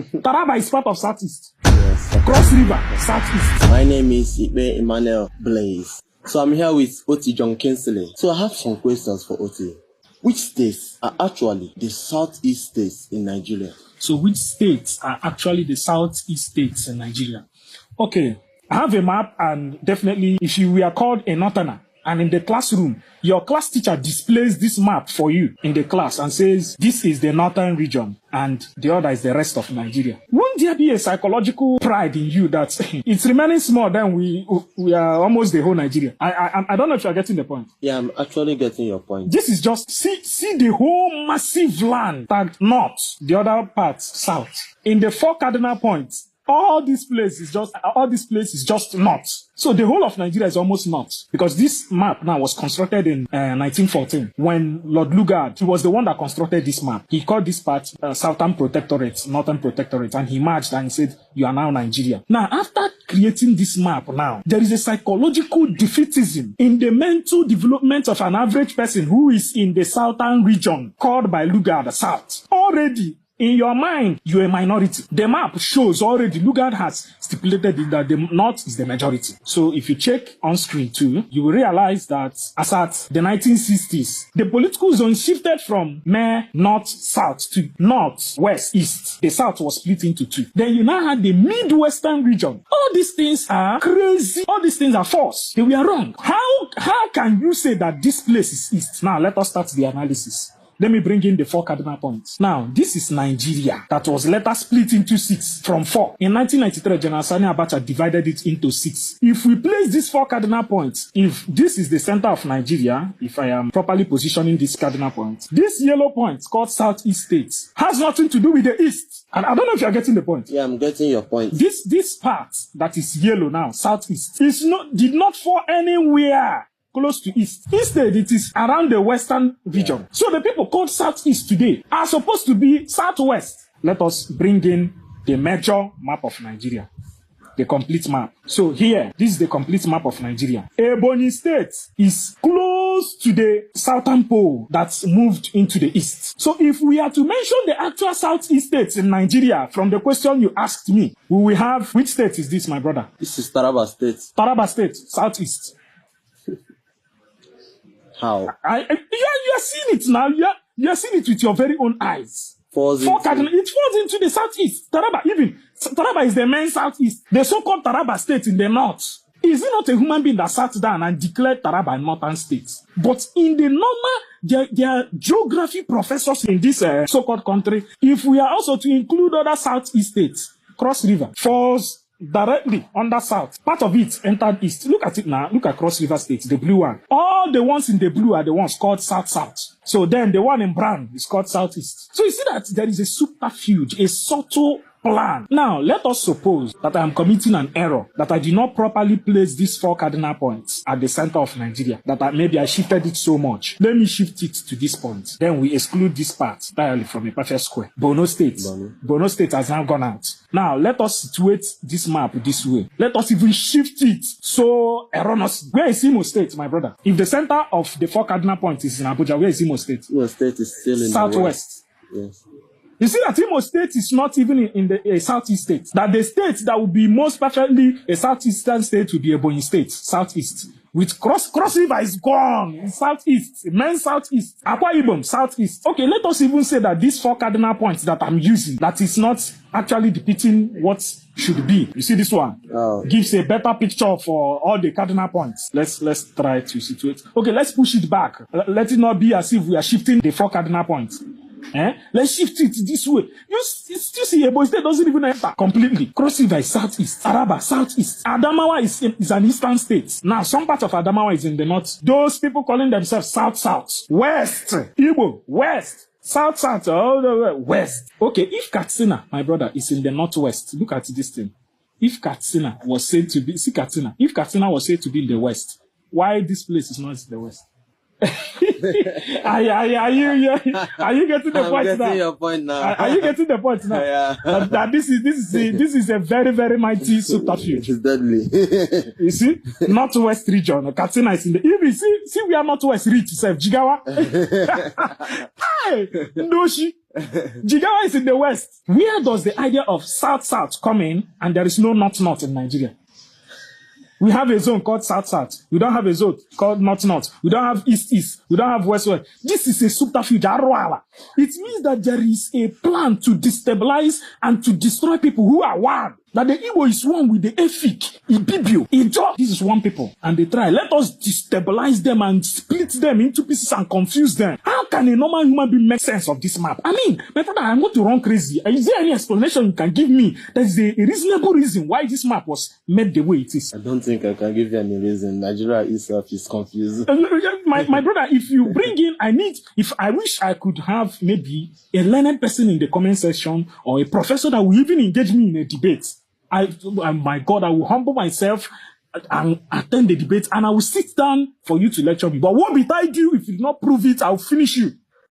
Taraba is part of Southeast. Yes. Cross River, Southeast. My name is Ibe Emmanuel Blaze. So I'm here with Oti John Kinsley. So I have some questions for Oti. Which states are actually the southeast states in Nigeria? So which states are actually the southeast states in Nigeria? Okay, I have a map, and definitely if you were called a northerner and in the classroom, your class teacher displays this map for you in the class and says, this is the northern region and the other is the rest of Nigeria. Won't there be a psychological pride in you that it's remaining small, then we are almost the whole Nigeria? I don't know if you're getting the point. Yeah, I'm actually getting your point. This is just, see the whole massive land tagged north, the other part south. In the 4 cardinal points, all this place is just north. So the whole of Nigeria is almost north, because this map now was constructed in 1914 when Lord Lugard, he was the one that constructed this map. He called this part Southern Protectorate, Northern Protectorate, and he merged and he said, you are now Nigeria. Now, after creating this map now, there is a psychological defeatism in the mental development of an average person who is in the southern region called by Lugard South. Already, in your mind, you're a minority. The map shows already, Lugard has stipulated that the north is the majority. So if you check on screen too, you will realize that as at the 1960s, the political zone shifted from mere north-south to north-west-east. The south was split into 2. Then you now had the midwestern region. All these things are crazy. All these things are false. They were wrong. How can you say that this place is east? Now let us start the analysis. Let me bring in the 4 cardinal points. Now, this is Nigeria that was later split into 6 from 4. In 1993, General Sani Abacha divided it into 6. If we place these 4 cardinal points, if this is the center of Nigeria, if I am properly positioning these cardinal points, this yellow point called Southeast States has nothing to do with the East. And I don't know if you're getting the point. Yeah, I'm getting your point. This part that is yellow now, Southeast, did not fall anywhere close to east. Instead, it is around the western region. Yeah. So the people called southeast today are supposed to be southwest. Let us bring in the major map of Nigeria. The complete map. So here, this is the complete map of Nigeria. Ebonyi State is close to the southern pole that's moved into the east. So if we are to mention the actual southeast states in Nigeria from the question you asked me, we will have, which state is this, my brother? This is Taraba State. Taraba State, southeast. How? You are seeing it now. You are seeing it with your very own eyes. It falls into the southeast. Taraba is the main southeast. The so-called Taraba State in the north. Is it not a human being that sat down and declared Taraba a northern state? But in the normal, there are geography professors in this so-called country. If we are also to include other southeast states, Cross River falls directly under south. Part of it entered east. Look at it now. Look at Cross River State, the blue one. All the ones in the blue are the ones called south-south. So then the one in brown is called southeast. So you see that there is a subterfuge, a subtle plan. Now, let us suppose that I am committing an error, that I did not properly place these 4 cardinal points at the center of Nigeria, that maybe I shifted it so much. Let me shift it to this point. Then we exclude this part entirely from a perfect square. Borno State has now gone out. Now, let us situate this map this way. Let us even shift it so erroneous. Where is Imo State, my brother? If the center of the 4 cardinal points is in Abuja, where is Imo State? Imo State is still in southwest. Yes. You see that Imo State is not even in the southeast state. That the state that would be most perfectly a southeastern state would be Ebonyi State, southeast. With Cross River is gone in southeast, main southeast. Akwa Ibom, southeast. Okay, let us even say that these 4 cardinal points that I'm using, that is not actually depicting what should be. You see this one? Gives a better picture for all the cardinal points. Let's try to situate. Okay, let's push it back. Let it not be as if we are shifting the 4 cardinal points. Let's shift it this way. You still see Ebonyi State doesn't even enter completely. Cross River is southeast. Taraba, southeast. Adamawa is an eastern state. Now, some part of Adamawa is in the north. Those people calling themselves south. West. Igbo, west. South, all the way west. Okay, if Katsina, my brother, is in the northwest, look at this thing. If Katsina was said to be, if Katsina was said to be in the west, why this place is not in the west? Are you getting the point I'm now? getting your point now. Are you getting the point now? Yeah. That this is a very, very mighty subterfuge. It's deadly. You see, Northwest region, Katsina is in the. Even see, we are Northwest reach itself. Jigawa. Hey, Ndoshi. Jigawa is in the west. Where does the idea of South come in, and there is no North in Nigeria? We have a zone called South. We don't have a zone called North. We don't have East. We don't have West. This is a subterfuge. It means that there is a plan to destabilize and to destroy people who are one. That the Igbo is one with the Efik, Ibibio, Ijo. This is one people. And they try. Let us destabilize them and split them into pieces and confuse them. How can a normal human being make sense of this map? I mean, my brother, I'm going to run crazy. Is there any explanation you can give me that is a reasonable reason why this map was made the way it is? I don't think I can give you any reason. Nigeria itself is confused. My brother, if you bring in, I wish I could have maybe a learned person in the comment section or a professor that will even engage me in a debate. My God, I will humble myself and attend the debate, and I will sit down for you to lecture me. But what betide you if you do not prove it, I'll finish you.